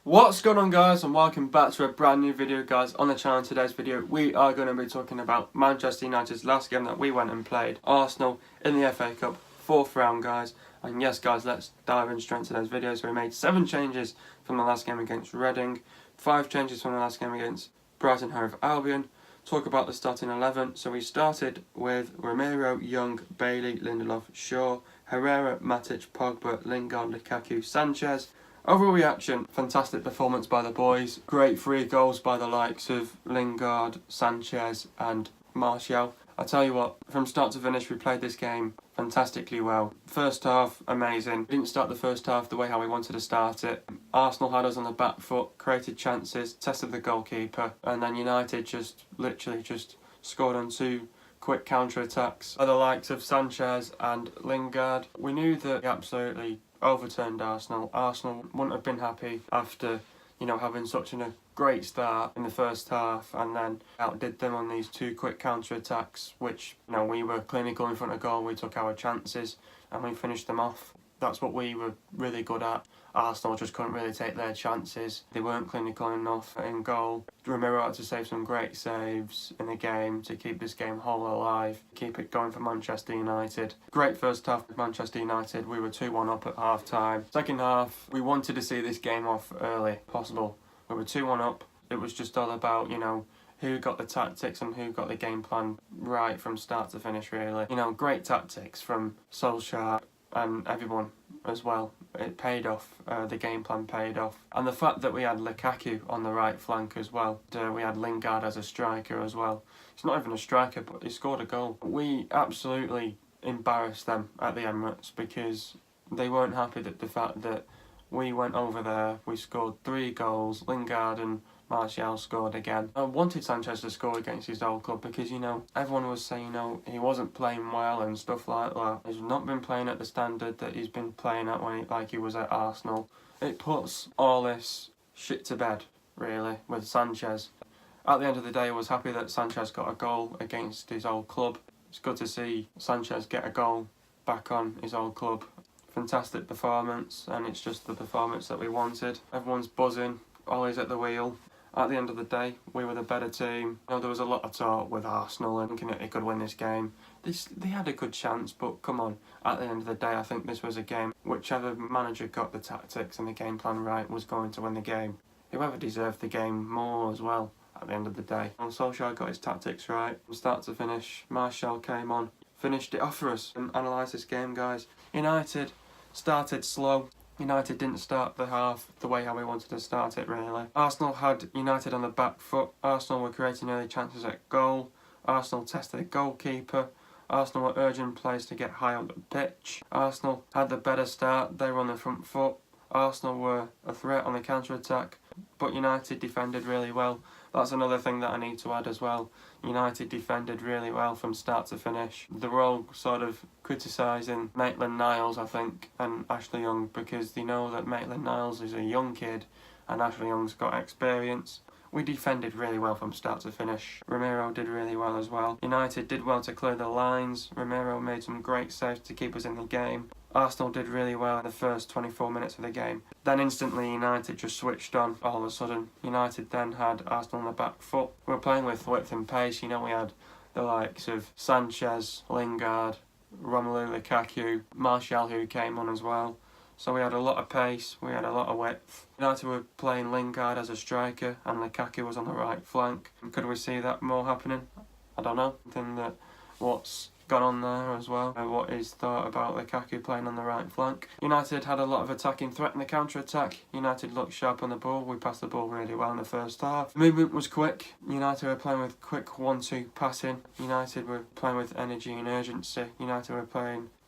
What's going on, guys, and welcome back to a brand new video, guys. On the channel, in today's video we are going to be talking about Manchester United's last game that we went and played, Arsenal, in the FA Cup, 4th round, guys. And yes, guys, let's dive in straight into today's video. So we made 7 changes from the last game against Reading, 5 changes from the last game against Brighton Hove Albion. Talk about the starting 11. So we started with Romero, Young, Bailey, Lindelof, Shaw, Herrera, Matic, Pogba, Lingard, Lukaku, Sanchez. Overall reaction, fantastic performance by the boys. Great 3 goals by the likes of Lingard, Sanchez and Martial. I tell you what, from start to finish we played this game fantastically well. First half, amazing. We didn't start the first half the way how we wanted to start it. Arsenal had us on the back foot, created chances, tested the goalkeeper, and then United just literally scored on 2 quick counter-attacks by the likes of Sanchez and Lingard. We knew that we absolutely overturned Arsenal. Arsenal wouldn't have been happy after, having such a great start in the first half and then outdid them on these 2 quick counter-attacks, which, we were clinical in front of goal. We took our chances and we finished them off. That's what we were really good at. Arsenal just couldn't really take their chances. They weren't clinical enough in goal. Romero had to save some great saves in the game to keep this game whole alive, keep it going for Manchester United. Great first half with Manchester United. We were 2-1 up at half time. Second half, we wanted to see this game off early possible. We were 2-1 up. It was just all about, who got the tactics and who got the game plan right from start to finish, really. Great tactics from Solskjaer and everyone as well. It paid off. The game plan paid off. And the fact that we had Lukaku on the right flank as well. We had Lingard as a striker as well. He's not even a striker, but he scored a goal. We absolutely embarrassed them at the Emirates because they weren't happy that the fact that we went over there, we scored 3 goals, Lingard and Martial scored again. I wanted Sanchez to score against his old club because, everyone was saying, he wasn't playing well and stuff like that. He's not been playing at the standard that he's been playing at like he was at Arsenal. It puts all this shit to bed, really, with Sanchez. At the end of the day, I was happy that Sanchez got a goal against his old club. It's good to see Sanchez get a goal back on his old club. Fantastic performance, and it's just the performance that we wanted. Everyone's buzzing, Ollie's at the wheel. At the end of the day, we were the better team. There was a lot of talk with Arsenal and thinking that they could win this game. They had a good chance, but come on. At the end of the day, I think this was a game. Whichever manager got the tactics and the game plan right was going to win the game. Whoever deserved the game more as well, at the end of the day. And Solskjaer got his tactics right. From start to finish, Martial came on, finished it off for us. And analyse this game, guys. United started slow. United didn't start the half the way how we wanted to start it, really. Arsenal had United on the back foot. Arsenal were creating early chances at goal. Arsenal tested the goalkeeper. Arsenal were urging players to get high on the pitch. Arsenal had the better start. They were on the front foot. Arsenal were a threat on the counter-attack, but United defended really well. That's another thing that I need to add as well. United defended really well from start to finish. They were all sort of criticising Maitland-Niles, I think, and Ashley Young, because they know that Maitland-Niles is a young kid and Ashley Young's got experience. We defended really well from start to finish. Romero did really well as well. United did well to clear the lines. Romero made some great saves to keep us in the game. Arsenal did really well in the first 24 minutes of the game. Then instantly United just switched on all of a sudden. United then had Arsenal on the back foot. We were playing with width and pace. We had the likes of Sanchez, Lingard, Romelu Lukaku, Martial who came on as well. So we had a lot of pace, we had a lot of width. United were playing Lingard as a striker and Lukaku was on the right flank. Could we see that more happening? I don't know. I think that what's gone on there as well. What is thought about Lukaku playing on the right flank. United had a lot of attacking threat in the counter-attack. United looked sharp on the ball. We passed the ball really well in the first half. Movement was quick. United were playing with quick 1-2 passing. United were playing with energy and urgency. United were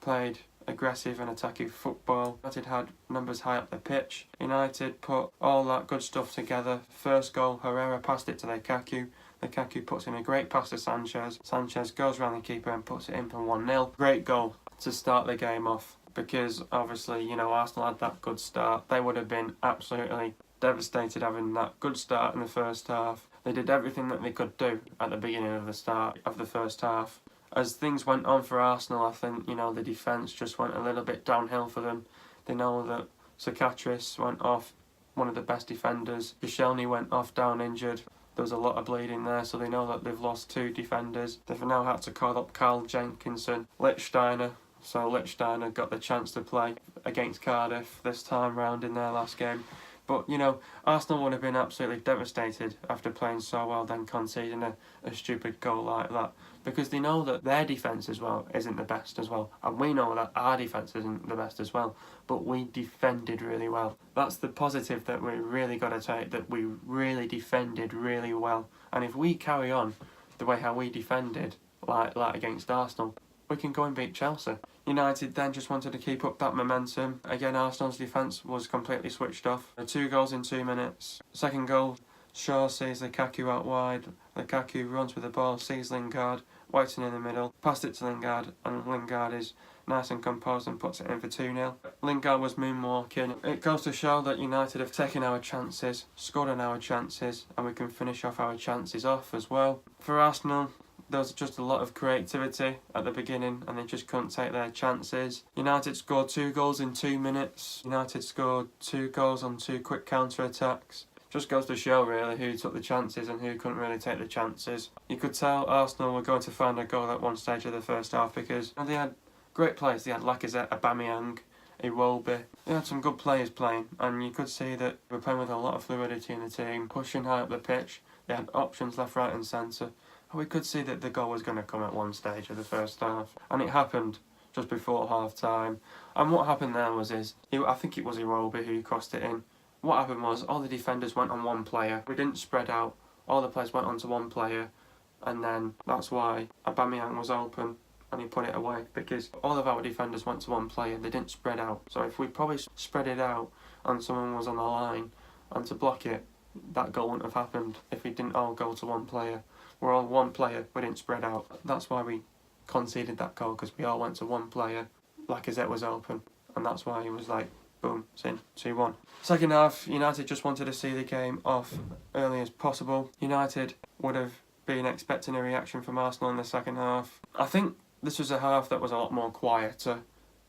played aggressive and attacking football. United had numbers high up the pitch. United put all that good stuff together. First goal, Herrera passed it to Lukaku. Lukaku puts in a great pass to Sanchez. Sanchez goes around the keeper and puts it in for 1-0. Great goal to start the game off because obviously, Arsenal had that good start. They would have been absolutely devastated having that good start in the first half. They did everything that they could do at the beginning of the start of the first half As things went on for Arsenal, I think, you know, the defence just went a little bit downhill for them. They know that Sanchez went off, one of the best defenders. Koscielny went off down injured. There was a lot of bleeding there, so they know that they've lost 2 defenders. They've now had to call up Carl Jenkinson, Lichtsteiner. So Lichtsteiner got the chance to play against Cardiff this time round in their last game. But, you know, Arsenal would have been absolutely devastated after playing so well, then conceding a stupid goal like that. Because they know that their defence as well isn't the best as well. And we know that our defence isn't the best as well. But we defended really well. That's the positive that we really got to take, that we really defended really well. And if we carry on the way how we defended, like against Arsenal, we can go and beat Chelsea. United then just wanted to keep up that momentum. Again, Arsenal's defence was completely switched off. 2 goals in 2 minutes. Second goal, Shaw sees Lukaku out wide. Lukaku runs with the ball, sees Lingard, waiting in the middle, passed it to Lingard, and Lingard is nice and composed and puts it in for 2-0. Lingard was moonwalking. It goes to show that United have taken our chances, scored on our chances, and we can finish off our chances off as well. For Arsenal, there was just a lot of creativity at the beginning and they just couldn't take their chances. United scored 2 goals in 2 minutes. United scored 2 goals on 2 quick counter-attacks. Just goes to show really who took the chances and who couldn't really take the chances. You could tell Arsenal were going to find a goal at one stage of the first half because they had great players. They had Lacazette, Aubameyang, Iwobi. They had some good players playing and you could see that they were playing with a lot of fluidity in the team, pushing high up the pitch. They had options left, right and centre. We could see that the goal was going to come at one stage of the first half. And it happened just before half time. And what happened there was, I think it was Iwobi who crossed it in. What happened was, all the defenders went on one player. We didn't spread out. All the players went onto one player. And then that's why Aubameyang was open and he put it away. Because all of our defenders went to one player. They didn't spread out. So if we probably spread it out and someone was on the line and to block it, that goal wouldn't have happened if we didn't all go to one player. We're all one player, we didn't spread out. That's why we conceded that goal, because we all went to one player. Lacazette was open, and that's why he was like, boom, it's in, 2-1. Second half, United just wanted to see the game off early as possible. United would have been expecting a reaction from Arsenal in the second half. I think this was a half that was a lot more quieter,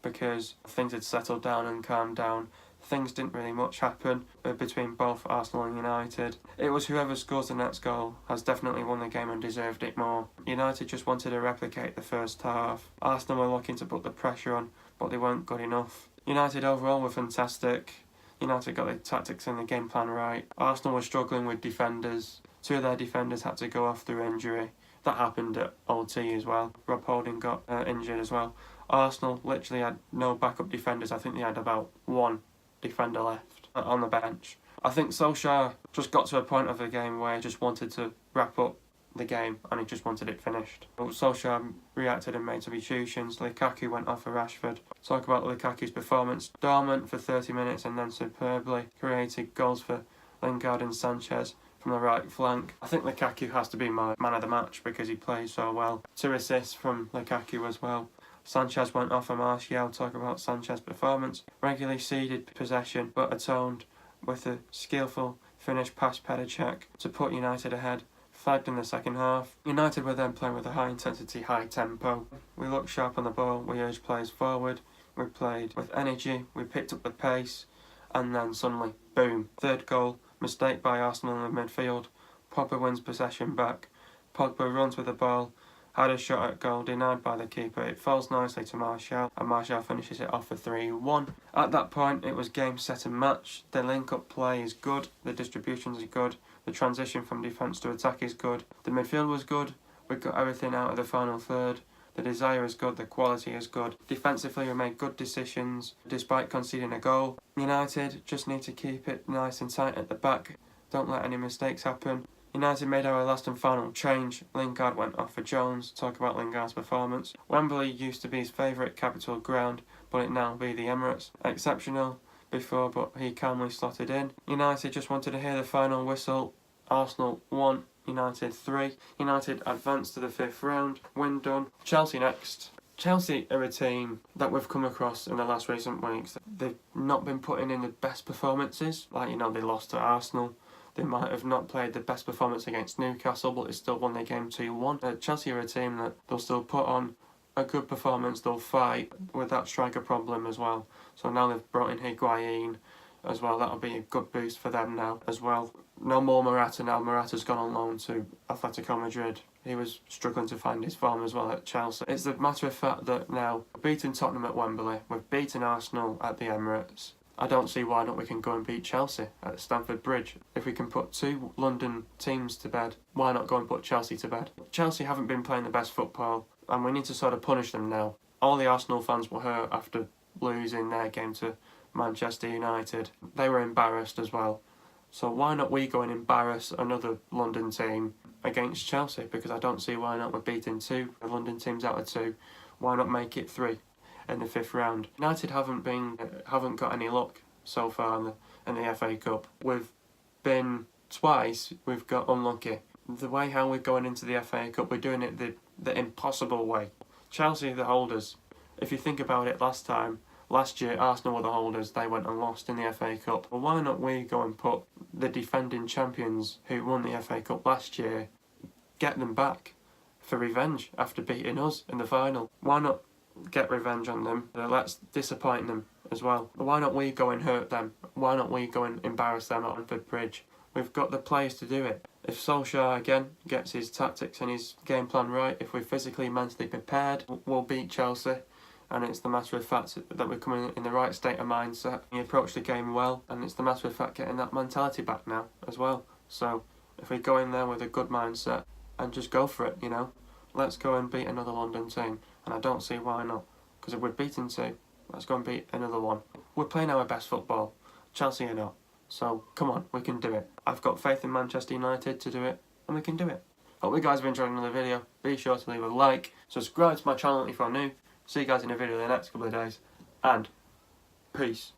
because things had settled down and calmed down. Things didn't really much happen between both Arsenal and United. It was whoever scores the next goal has definitely won the game and deserved it more. United just wanted to replicate the first half. Arsenal were looking to put the pressure on, but they weren't good enough. United overall were fantastic. United got the tactics and the game plan right. Arsenal were struggling with defenders. 2 of their defenders had to go off through injury. That happened at OT as well. Rob Holding got injured as well. Arsenal literally had no backup defenders. I think they had about 1 defender left on the bench. I think Solskjaer just got to a point of the game where he just wanted to wrap up the game and he just wanted it finished. But Solskjaer reacted and made substitutions. Lukaku went off for Rashford. Talk about Lukaku's performance. Dormant for 30 minutes and then superbly created goals for Lingard and Sanchez from the right flank. I think Lukaku has to be my man of the match because he plays so well. 2 assists from Lukaku as well. Sanchez went off for Martial. Talk about Sanchez's performance. Regularly ceded possession but atoned with a skillful finish past Pedicek to put United ahead. Flagged in the second half. United were then playing with a high intensity, high tempo. We looked sharp on the ball, we urged players forward, we played with energy, we picked up the pace, and then suddenly, boom, 3rd goal, mistake by Arsenal in the midfield. Pogba wins possession back. Pogba runs with the ball, had a shot at goal, denied by the keeper. It falls nicely to Martial, and Martial finishes it off for 3-1. At that point, it was game, set and match. The link-up play is good, the distributions are good, the transition from defence to attack is good, the midfield was good, we got everything out of the final third, the desire is good, the quality is good. Defensively, we made good decisions, despite conceding a goal. United just need to keep it nice and tight at the back, don't let any mistakes happen. United made our last and final change. Lingard went off for Jones. Talk about Lingard's performance. Wembley used to be his favourite capital ground, but it now be the Emirates. Exceptional before, but he calmly slotted in. United just wanted to hear the final whistle. Arsenal 1, United 3. United advanced to the 5th round. Win done. Chelsea next. Chelsea are a team that we've come across in the last recent weeks. They've not been putting in the best performances. Like, you know, they lost to Arsenal. They might have not played the best performance against Newcastle, but they still won their game 2-1. Chelsea are a team that they'll still put on a good performance, they'll fight with that striker problem as well. So now they've brought in Higuain as well, that'll be a good boost for them now as well. No more Morata now, Morata's gone on loan to Atletico Madrid. He was struggling to find his form as well at Chelsea. It's a matter of fact that now we've beaten Tottenham at Wembley, we've beaten Arsenal at the Emirates. I don't see why not we can go and beat Chelsea at Stamford Bridge. If we can put 2 London teams to bed, why not go and put Chelsea to bed? Chelsea haven't been playing the best football, and we need to sort of punish them now. All the Arsenal fans were hurt after losing their game to Manchester United. They were embarrassed as well. So why not we go and embarrass another London team against Chelsea? Because I don't see why not we're beating 2 London teams out of 2. Why not make it 3 in the 5th round? United haven't got any luck so far in the FA Cup. We've been twice, we've got unlucky. The way how we're going into the FA Cup, we're doing it the impossible way. Chelsea are the holders. If you think about it, last year Arsenal were the holders, they went and lost in the FA Cup. Well, why not we go and put the defending champions who won the FA Cup last year, get them back for revenge after beating us in the final? Why not get revenge on them? Let's disappoint them as well. Why not we go and hurt them? Why not we go and embarrass them at Stamford Bridge? We've got the players to do it. If Solskjaer again gets his tactics and his game plan right, if we're physically, mentally prepared, we'll beat Chelsea. And it's the matter of fact that we're coming in the right state of mindset. We approach the game well, and it's the matter of fact getting that mentality back now as well. So if we go in there with a good mindset and just go for it, you know, let's go and beat another London team. And I don't see why not. Because if we're beating 2, let's go and beat another one. We're playing our best football. Chelsea are not. So come on, we can do it. I've got faith in Manchester United to do it, and we can do it. Hope you guys have enjoyed another video. Be sure to leave a like, subscribe to my channel if you're new. See you guys in a video in the next couple of days, and peace.